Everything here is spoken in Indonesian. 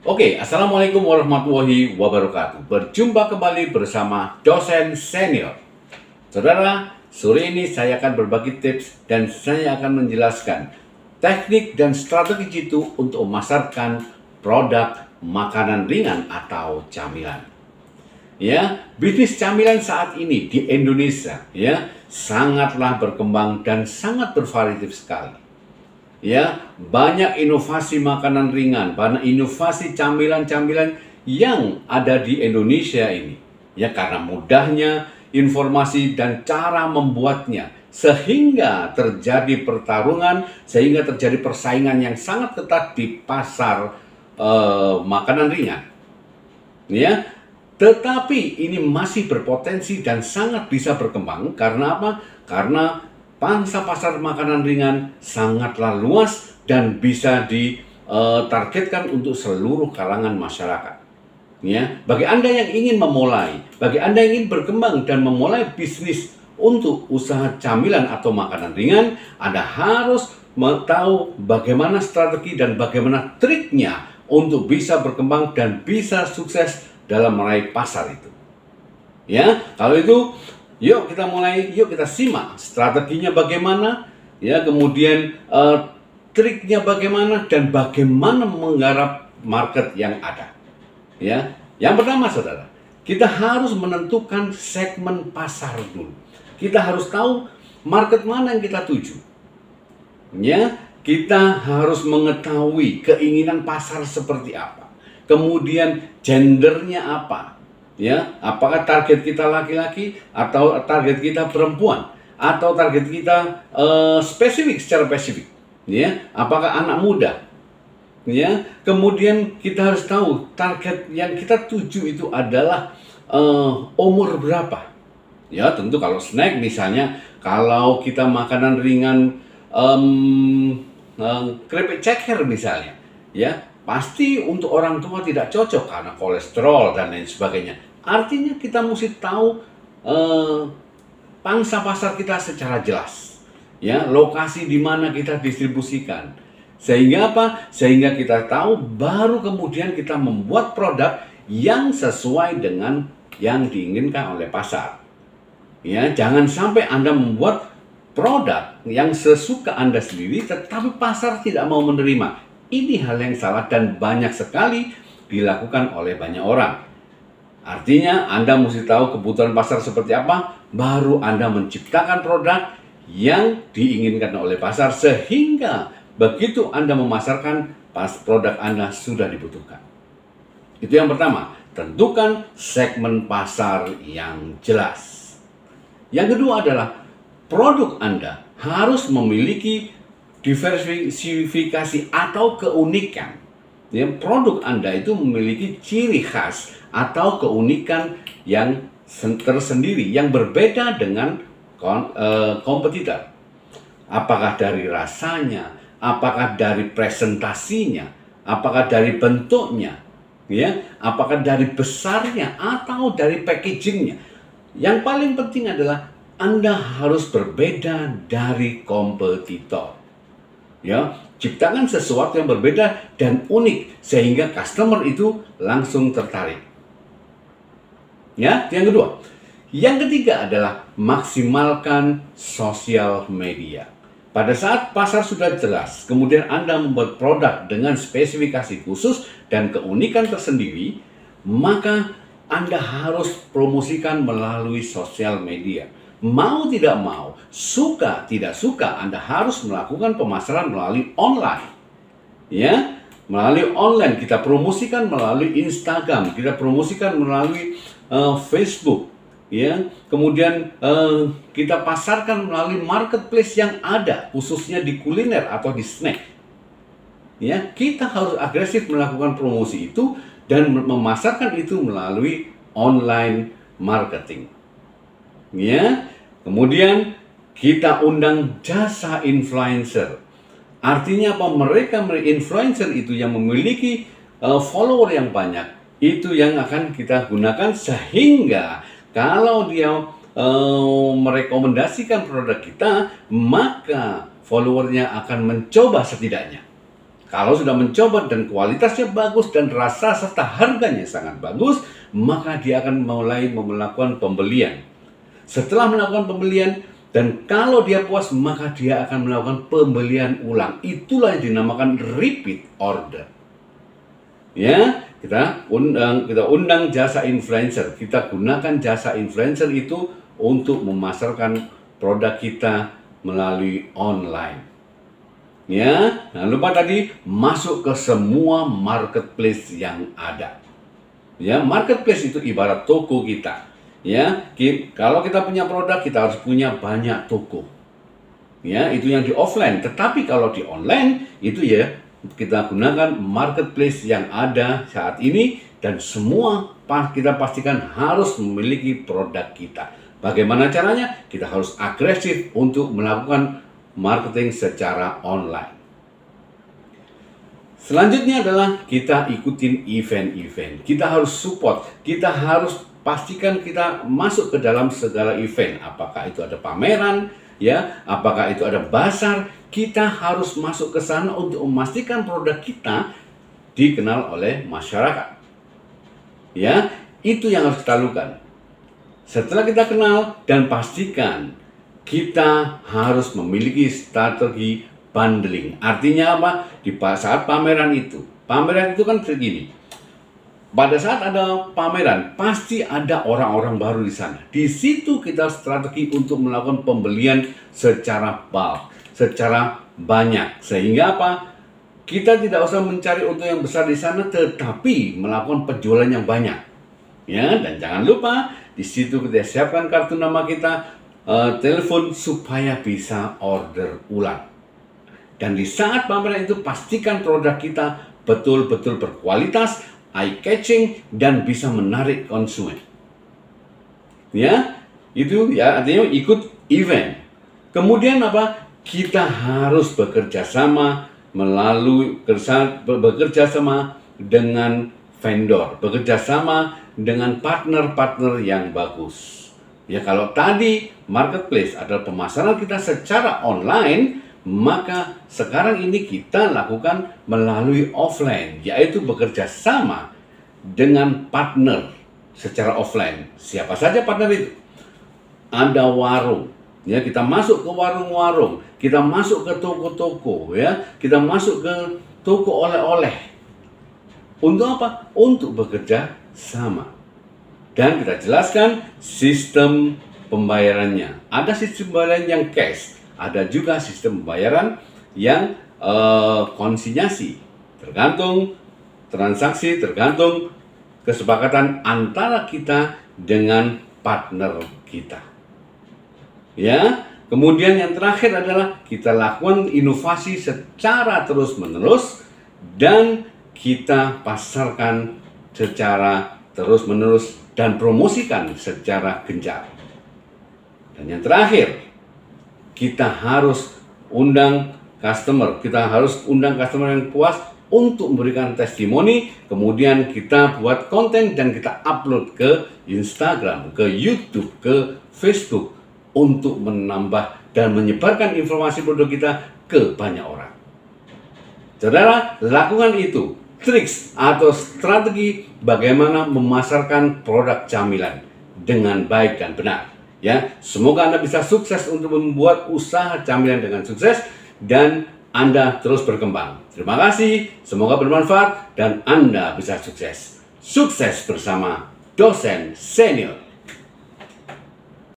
Oke, Assalamualaikum warahmatullahi wabarakatuh. Berjumpa kembali bersama dosen senior. Saudara, sore ini saya akan berbagi tips dan saya akan menjelaskan teknik dan strategi jitu untuk memasarkan produk makanan ringan atau camilan. Ya, bisnis camilan saat ini di Indonesia ya sangatlah berkembang dan sangat bervariatif sekali. Ya, banyak inovasi makanan ringan, banyak inovasi camilan-camilan yang ada di Indonesia ini. Ya, karena mudahnya informasi dan cara membuatnya, sehingga terjadi pertarungan, sehingga terjadi persaingan yang sangat ketat di pasar makanan ringan. Ya, tetapi ini masih berpotensi dan sangat bisa berkembang karena apa? Karena pangsa pasar makanan ringan sangatlah luas dan bisa ditargetkan untuk seluruh kalangan masyarakat. Ya, bagi Anda yang ingin memulai, bagi Anda yang ingin berkembang dan memulai bisnis untuk usaha camilan atau makanan ringan, Anda harus tahu bagaimana strategi dan bagaimana triknya untuk bisa berkembang dan bisa sukses dalam meraih pasar itu. Ya, kalau itu yuk kita mulai, yuk kita simak strateginya bagaimana, ya, kemudian triknya bagaimana dan bagaimana menggarap market yang ada. Ya, yang pertama saudara, kita harus menentukan segmen pasar dulu. Kita harus tahu market mana yang kita tuju. Ya, kita harus mengetahui keinginan pasar seperti apa. Kemudian gendernya apa? Ya, apakah target kita laki-laki atau target kita perempuan atau target kita spesifik secara spesifik? Ya, apakah anak muda? Ya, kemudian kita harus tahu target yang kita tuju itu adalah umur berapa. Ya, tentu kalau snack misalnya, kalau kita makanan ringan keripik ceker misalnya, ya pasti untuk orang tua tidak cocok karena kolesterol dan lain sebagainya. Artinya kita mesti tahu pangsa pasar kita secara jelas, ya, lokasi di mana kita distribusikan. Sehingga apa? Sehingga kita tahu baru kemudian kita membuat produk yang sesuai dengan yang diinginkan oleh pasar. Ya, jangan sampai Anda membuat produk yang sesuka Anda sendiri tetapi pasar tidak mau menerima. Ini hal yang salah dan banyak sekali dilakukan oleh banyak orang. Artinya Anda mesti tahu kebutuhan pasar seperti apa, baru Anda menciptakan produk yang diinginkan oleh pasar sehingga begitu Anda memasarkan, produk Anda sudah dibutuhkan. Itu yang pertama, tentukan segmen pasar yang jelas. Yang kedua adalah produk Anda harus memiliki diversifikasi atau keunikan. Ya, produk Anda itu memiliki ciri khas atau keunikan yang tersendiri, yang berbeda dengan kompetitor. Apakah dari rasanya, apakah dari presentasinya, apakah dari bentuknya, ya, apakah dari besarnya atau dari packagingnya. Yang paling penting adalah Anda harus berbeda dari kompetitor. Ya, ciptakan sesuatu yang berbeda dan unik sehingga customer itu langsung tertarik. Ya, yang kedua. Yang ketiga adalah maksimalkan sosial media. Pada saat pasar sudah jelas, kemudian Anda membuat produk dengan spesifikasi khusus dan keunikan tersendiri, maka Anda harus promosikan melalui sosial media. Mau tidak mau, suka tidak suka, Anda harus melakukan pemasaran melalui online. Ya, melalui online kita promosikan melalui Instagram, kita promosikan melalui Facebook. Ya, kemudian kita pasarkan melalui marketplace yang ada, khususnya di kuliner atau di snack. Ya, kita harus agresif melakukan promosi itu dan memasarkan itu melalui online marketing. Ya, kemudian kita undang jasa influencer. Artinya apa? Mereka influencer itu yang memiliki follower yang banyak, itu yang akan kita gunakan sehingga kalau dia merekomendasikan produk kita, maka followernya akan mencoba setidaknya. Kalau sudah mencoba dan kualitasnya bagus dan rasa serta harganya sangat bagus, maka dia akan mulai melakukan pembelian. Setelah melakukan pembelian, dan kalau dia puas, maka dia akan melakukan pembelian ulang. Itulah yang dinamakan repeat order. Ya, kita undang jasa influencer. Kita gunakan jasa influencer itu untuk memasarkan produk kita melalui online. Ya, jangan lupa tadi masuk ke semua marketplace yang ada. Ya, marketplace itu ibarat toko kita. Ya, kalau kita punya produk, kita harus punya banyak toko. Ya, itu yang di offline. Tetapi kalau di online itu ya kita gunakan marketplace yang ada saat ini, dan semua kita pastikan harus memiliki produk kita. Bagaimana caranya? Kita harus agresif untuk melakukan marketing secara online. Selanjutnya adalah kita ikutin event-event. Kita harus support, kita harus pastikan kita masuk ke dalam segala event. Apakah itu ada pameran, ya, apakah itu ada bazar, kita harus masuk ke sana untuk memastikan produk kita dikenal oleh masyarakat. Ya, itu yang harus kita lakukan. Setelah kita kenal dan pastikan, kita harus memiliki strategi bundling. Artinya apa? Di saat pameran itu kan begini. Pada saat ada pameran, pasti ada orang-orang baru di sana. Di situ kita strategi untuk melakukan pembelian secara bulk, secara banyak. Sehingga apa? Kita tidak usah mencari untung yang besar di sana, tetapi melakukan penjualan yang banyak. Ya, dan jangan lupa di situ kita siapkan kartu nama kita, telepon supaya bisa order ulang. Dan di saat pameran itu pastikan produk kita betul-betul berkualitas, eye-catching, dan bisa menarik konsumen. Ya, itu ya artinya ikut event. Kemudian apa? Kita harus bekerja sama bekerja sama dengan vendor, bekerja sama dengan partner-partner yang bagus. Ya, kalau tadi marketplace adalah pemasaran kita secara online, maka sekarang ini kita lakukan melalui offline, yaitu bekerja sama dengan partner secara offline. Siapa saja partner itu? Ada warung, ya, kita masuk ke warung-warung, kita masuk ke toko-toko, ya, kita masuk ke toko oleh-oleh. Untuk apa? Untuk bekerja sama. Dan kita jelaskan sistem pembayarannya. Ada sistem pembayaran yang cash, ada juga sistem pembayaran yang konsinyasi. Tergantung transaksi, tergantung kesepakatan antara kita dengan partner kita. Ya, kemudian yang terakhir adalah kita lakukan inovasi secara terus-menerus dan kita pasarkan secara terus-menerus dan promosikan secara gencar. Dan yang terakhir, kita harus undang customer yang puas untuk memberikan testimoni, kemudian kita buat konten dan kita upload ke Instagram, ke YouTube, ke Facebook untuk menambah dan menyebarkan informasi produk kita ke banyak orang. Saudara, lakukan itu. Triks atau strategi bagaimana memasarkan produk camilan dengan baik dan benar. Ya, semoga Anda bisa sukses untuk membuat usaha camilan dengan sukses dan Anda terus berkembang. Terima kasih, semoga bermanfaat dan Anda bisa sukses. Sukses bersama Dosen Senior.